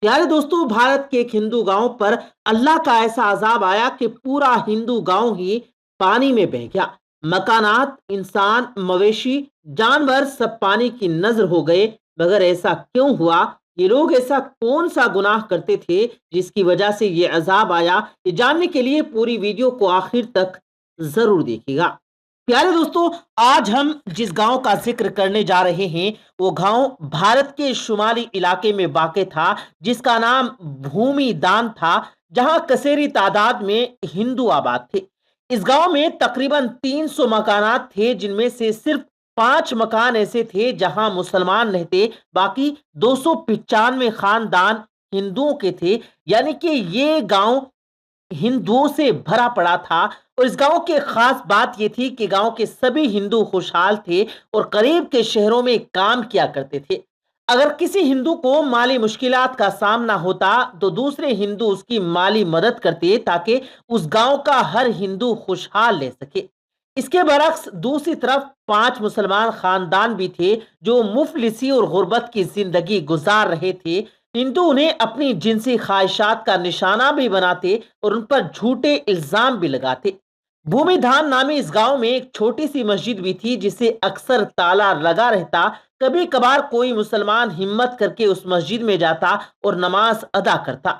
پیارے دوستو، بھارت کے ایک ہندو گاؤں پر اللہ کا ایسا عذاب آیا کہ پورا ہندو گاؤں ہی پانی میں بہہ گیا۔ مکانات، انسان، مویشی، جانور سب پانی کی نظر ہو گئے۔ مگر ایسا کیوں ہوا؟ یہ لوگ ایسا کون سا گناہ کرتے تھے جس کی وجہ سے یہ عذاب آیا؟ یہ جاننے کے لیے پوری ویڈیو کو آخر تک ضرور دیکھیے گا۔ پیارے دوستو، آج ہم جس گاؤں کا ذکر کرنے جا رہے ہیں وہ گاؤں بھارت کے شمالی علاقے میں واقع تھا، جس کا نام بھومی دان تھا، جہاں کثیری تعداد میں ہندو آباد تھے۔ اس گاؤں میں تقریباً 300 مکانات تھے، جن میں سے صرف 5 مکان ایسے تھے جہاں مسلمان رہتے، باقی 295 خاندان ہندوؤں کے تھے۔ یعنی کہ یہ گاؤں ہندوؤں سے بھرا پڑا تھا، اور اس گاؤں کی خاص بات یہ تھی کہ گاؤں کے سبھی ہندو خوشحال تھے اور قریب کے شہروں میں کام کیا کرتے تھے۔ اگر کسی ہندو کو مالی مشکلات کا سامنا ہوتا تو دوسرے ہندو اس کی مالی مدد کرتے تاکہ اس گاؤں کا ہر ہندو خوشحال رہ سکے۔ اس کے برعکس دوسری طرف 5 مسلمان خاندان بھی تھے جو مفلسی اور غربت کی زندگی گزار رہے تھے۔ ہندو انہیں اپنی جنسی خواہشات کا نشانہ بھی بناتے اور ان پر جھوٹے الزام بھی لگاتے۔ بھومی دھان نامی اس گاؤں میں ایک چھوٹی سی مسجد بھی تھی جسے اکثر تالا لگا رہتا۔ کبھی کبھار کوئی مسلمان ہمت کر کے اس مسجد میں جاتا اور نماز ادا کرتا۔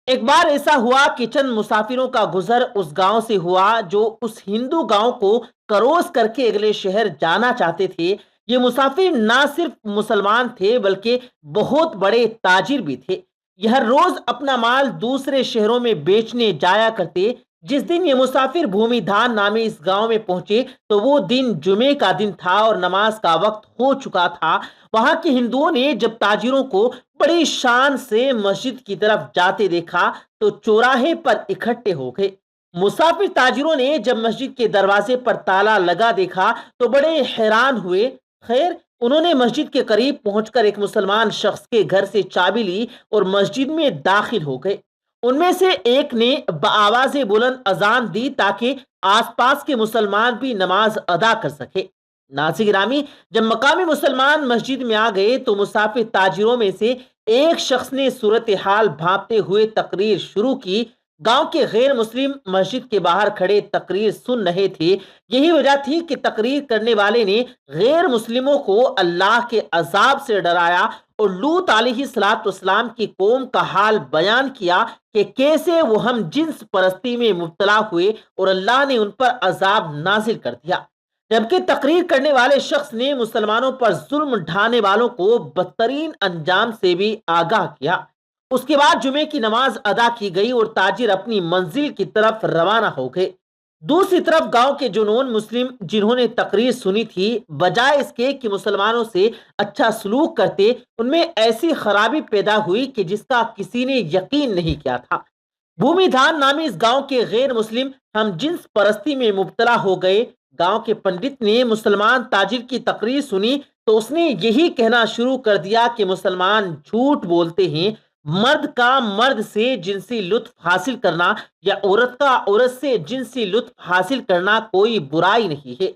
ایک بار ایسا ہوا کہ چند مسافروں کا گزر اس گاؤں سے ہوا جو اس ہندو گاؤں کو کروس کر کے اگلے شہر جانا چاہتے تھے۔ یہ مسافر نہ صرف مسلمان تھے بلکہ بہت بڑے تاجر بھی تھے۔ یہ ہر روز اپنا مال دوسرے شہروں میں بیچنے جایا کرتے۔ جس دن یہ مسافر بھومی دھان نامی اس گاؤں میں پہنچے تو وہ دن جمعے کا دن تھا اور نماز کا وقت ہو چکا تھا۔ وہاں کے ہندوؤں نے جب تاجروں کو بڑی شان سے مسجد کی طرف جاتے دیکھا تو چوراہے پر اکٹھے ہو گئے۔ مسافر تاجروں نے جب مسجد کے دروازے پر تالا لگا دیکھا تو بڑے حیران ہوئے۔ خیر، انہوں نے مسجد کے قریب پہنچ کر ایک مسلمان شخص کے گھر سے چابی لی اور مسجد میں داخل ہو گئے۔ ان میں سے ایک نے بآواز بلند اذان دی تاکہ آس پاس کے مسلمان بھی نماز ادا کر سکے۔ ناظرین گرامی، جب مقامی مسلمان مسجد میں آ گئے تو مسافر تاجروں میں سے ایک شخص نے صورتحال بھانپتے ہوئے تقریر شروع کی۔ گاؤں کے غیر مسلم مسجد کے باہر کھڑے تقریر سن رہے تھے۔ یہی وجہ تھی کہ تقریر کرنے والے نے غیر مسلموں کو اللہ کے عذاب سے ڈرایا اور لوط علیہ السلام کی قوم کا حال بیان کیا کہ کیسے وہ ہم جنس پرستی میں مبتلا ہوئے اور اللہ نے ان پر عذاب نازل کر دیا۔ جبکہ تقریر کرنے والے شخص نے مسلمانوں پر ظلم ڈھانے والوں کو بدترین انجام سے بھی آگاہ کیا۔ اس کے بعد جمعے کی نماز ادا کی گئی اور تاجر اپنی منزل کی طرف روانہ ہو گئے۔ دوسری طرف گاؤں کے جو نون مسلم جنہوں نے تقریر سنی تھی، بجائے اس کے کہ مسلمانوں سے اچھا سلوک کرتے، ان میں ایسی خرابی پیدا ہوئی کہ جس کا کسی نے یقین نہیں کیا تھا۔ بھومی دھان نامی اس گاؤں کے غیر مسلم ہم جنس پرستی میں مبتلا ہو گئے۔ گاؤں کے پنڈت نے مسلمان تاجر کی تقریر سنی تو اس نے یہی کہنا شروع کر دیا کہ مسلمان جھوٹ بولتے ہیں۔ مرد کا مرد سے جنسی لطف حاصل کرنا یا عورت کا عورت سے جنسی لطف حاصل کرنا کوئی برائی نہیں ہے۔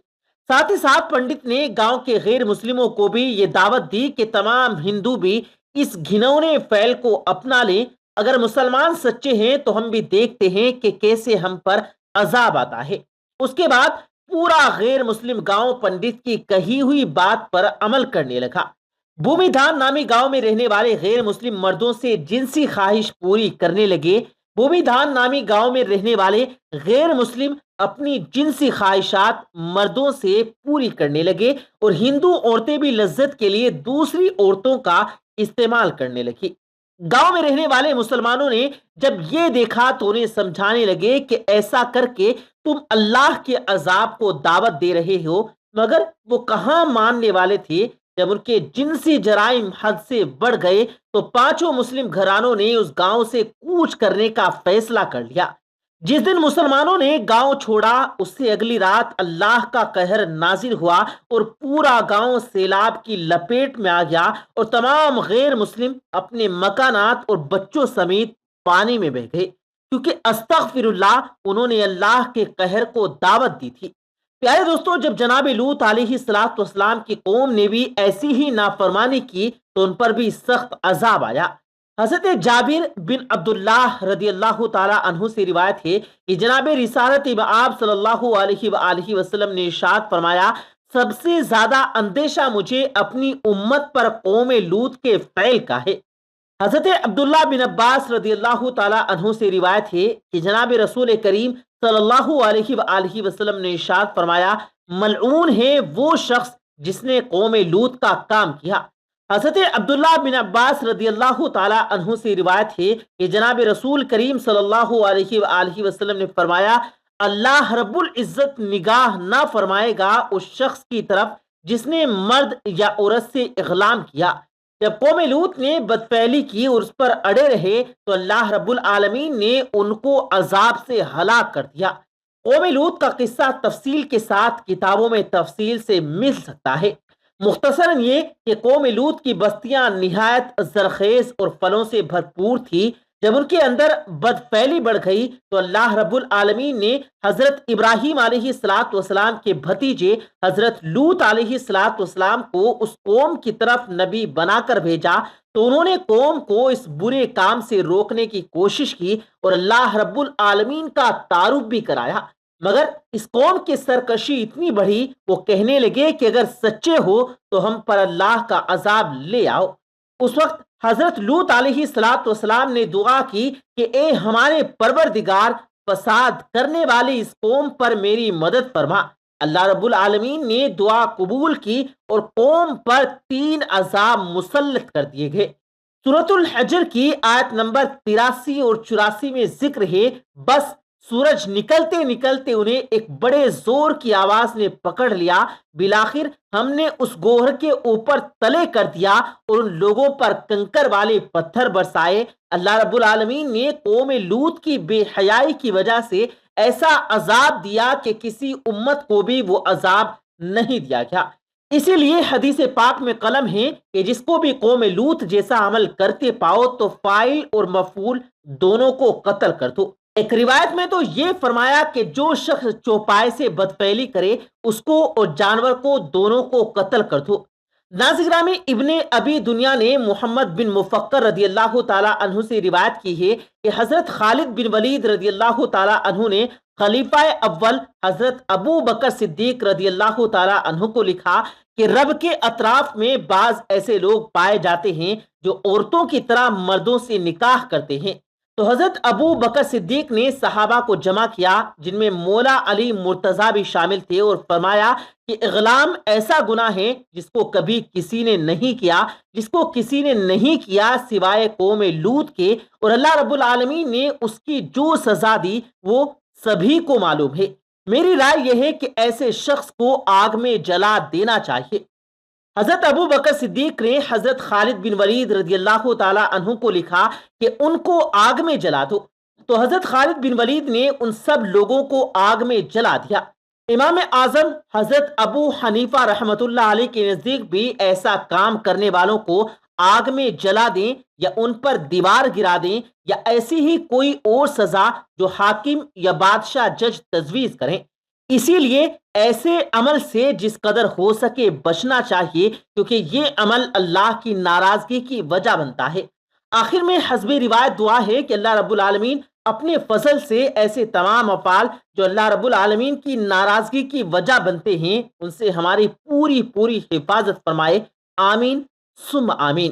ساتھ ہی ساتھ پنڈت نے گاؤں کے غیر مسلموں کو بھی یہ دعوت دی کہ تمام ہندو بھی اس گھنونے فعل کو اپنا لیں۔ اگر مسلمان سچے ہیں تو ہم بھی دیکھتے ہیں کہ کیسے ہم پر عذاب آتا ہے۔ اس کے بعد پورا غیر مسلم گاؤں پنڈت کی کہی ہوئی بات پر عمل کرنے لگا۔ بھومی دھان نامی گاؤں میں رہنے والے غیر مسلم مردوں سے جنسی خواہش پوری کرنے لگے۔ بھومی دھان نامی گاؤں میں رہنے والے غیر مسلم اپنی جنسی خواہشات مردوں سے پوری کرنے لگے اور ہندو عورتیں بھی لذت کے لیے دوسری عورتوں کا استعمال کرنے لگی۔ گاؤں میں رہنے والے مسلمانوں نے جب یہ دیکھا تو انہیں سمجھانے لگے کہ ایسا کر کے تم اللہ کے عذاب کو دعوت دے رہے ہو، مگر وہ کہاں ماننے والے تھے۔ جب ان کے جنسی جرائم حد سے بڑھ گئے تو 5 مسلم گھرانوں نے اس گاؤں سے کوچ کرنے کا فیصلہ کر لیا۔ جس دن مسلمانوں نے گاؤں چھوڑا اس سے اگلی رات اللہ کا قہر نازل ہوا اور پورا گاؤں سیلاب کی لپیٹ میں آ گیا اور تمام غیر مسلم اپنے مکانات اور بچوں سمیت پانی میں بہہ گئے، کیونکہ استغفر اللہ، انہوں نے اللہ کے قہر کو دعوت دی تھی۔ پیارے دوستوں، جب جناب لوط علیہ السلام کی قوم نے بھی ایسی ہی نافرمانی کی تو ان پر بھی سخت عذاب آیا۔ حضرت جابر بن عبداللہ رضی اللہ تعالی عنہ سے روایت ہے کہ جناب رسالت آپ صلی اللہ علیہ وآلہ وسلم نے ارشاد فرمایا، سب سے زیادہ اندیشہ مجھے اپنی امت پر قوم لوط کے فعل کا ہے۔ حضرت عبداللہ بن عباس رضی اللہ تعالی عنہ سے روایت ہے کہ جناب رسول کریم صلی اللہ علیہ وآلہ وسلم نے ارشاد فرمایا، ملعون ہے وہ شخص جس نے قوم لوط کا کام کیا۔ حضرت عبداللہ بن عباس رضی اللہ تعالی عنہ سے روایت ہے کہ جناب رسول کریم صلی اللہ علیہ وآلہ وسلم نے فرمایا، اللہ رب العزت نگاہ نہ فرمائے گا اس شخص کی طرف جس نے مرد یا عورت سے اغلام کیا۔ جب قوم لوط نے بدفعلی کی اور اس پر اڑے رہے تو اللہ رب العالمین نے ان کو عذاب سے ہلاک کر دیا۔ قوم لوط کا قصہ تفصیل کے ساتھ کتابوں میں تفصیل سے مل سکتا ہے۔ مختصراً یہ کہ قوم لوط کی بستیاں نہایت زرخیز اور پھلوں سے بھرپور تھی۔ جب ان کے اندر بدفعلی بڑھ گئی تو اللہ رب العالمین نے حضرت ابراہیم علیہ السلام کے بھتیجے حضرت لوط علیہ السلام کو اس قوم کی طرف نبی بنا کر بھیجا، تو انہوں نے قوم کو اس برے کام سے روکنے کی کوشش کی اور اللہ رب العالمین کا تعارف بھی کرایا، مگر اس قوم کی سرکشی اتنی بڑھی، وہ کہنے لگے کہ اگر سچے ہو تو ہم پر اللہ کا عذاب لے آؤ۔ اس وقت حضرت لوط علیہ السلام نے دعا کی کہ اے ہمارے پروردگار، فساد کرنے والی اس قوم پر میری مدد فرما۔ اللہ رب العالمین نے دعا قبول کی اور قوم پر 3 عذاب مسلط کر دیے گئے۔ سورۃ الحجر کی آیت نمبر 83 اور 84 میں ذکر ہے، بس سورج نکلتے نکلتے انہیں ایک بڑے زور کی آواز نے پکڑ لیا، بالآخر ہم نے اس گوہر کے اوپر تلے کر دیا اور ان لوگوں پر کنکر والے پتھر برسائے۔ اللہ رب العالمین نے قوم لوط کی بے حیائی کی وجہ سے ایسا عذاب دیا کہ کسی امت کو بھی وہ عذاب نہیں دیا گیا۔ اسی لیے حدیث پاک میں قلم ہے کہ جس کو بھی قوم لوط جیسا عمل کرتے پاؤ تو فاعل اور مفعول دونوں کو قتل کر دو۔ ایک روایت میں تو یہ فرمایا کہ جو شخص چوپائے سے بدفعلی کرے اس کو اور جانور کو دونوں کو قتل کر دو۔ ناظرین میں ابن ابی دنیا نے محمد بن مفکر رضی اللہ تعالی عنہ سے روایت کی ہے کہ حضرت خالد بن ولید رضی اللہ تعالی عنہ نے خلیفہ اول حضرت ابو بکر صدیق رضی اللہ تعالی عنہ کو لکھا کہ رب کے اطراف میں بعض ایسے لوگ پائے جاتے ہیں جو عورتوں کی طرح مردوں سے نکاح کرتے ہیں۔ تو حضرت ابو بکر صدیق نے صحابہ کو جمع کیا جن میں مولا علی مرتضیٰ بھی شامل تھے اور فرمایا کہ اغلام ایسا گناہ ہے جس کو کبھی کسی نے نہیں کیا سوائے قوم لوط کے، اور اللہ رب العالمین نے اس کی جو سزا دی وہ سبھی کو معلوم ہے۔ میری رائے یہ ہے کہ ایسے شخص کو آگ میں جلا دینا چاہیے۔ حضرت ابو بکر صدیق نے حضرت خالد بن ولید رضی اللہ تعالی عنہ کو لکھا کہ ان کو آگ میں جلا دو، تو حضرت خالد بن ولید نے ان سب لوگوں کو آگ میں جلا دیا۔ امام اعظم حضرت ابو حنیفہ رحمۃ اللہ علیہ کے نزدیک بھی ایسا کام کرنے والوں کو آگ میں جلا دیں یا ان پر دیوار گرا دیں یا ایسی ہی کوئی اور سزا جو حاکم یا بادشاہ جج تجویز کریں۔ اسی لیے ایسے عمل سے جس قدر ہو سکے بچنا چاہیے، کیونکہ یہ عمل اللہ کی ناراضگی کی وجہ بنتا ہے۔ آخر میں حسب روایت دعا ہے کہ اللہ رب العالمین اپنے فضل سے ایسے تمام افعال جو اللہ رب العالمین کی ناراضگی کی وجہ بنتے ہیں ان سے ہماری پوری حفاظت فرمائے۔ آمین ثم آمین۔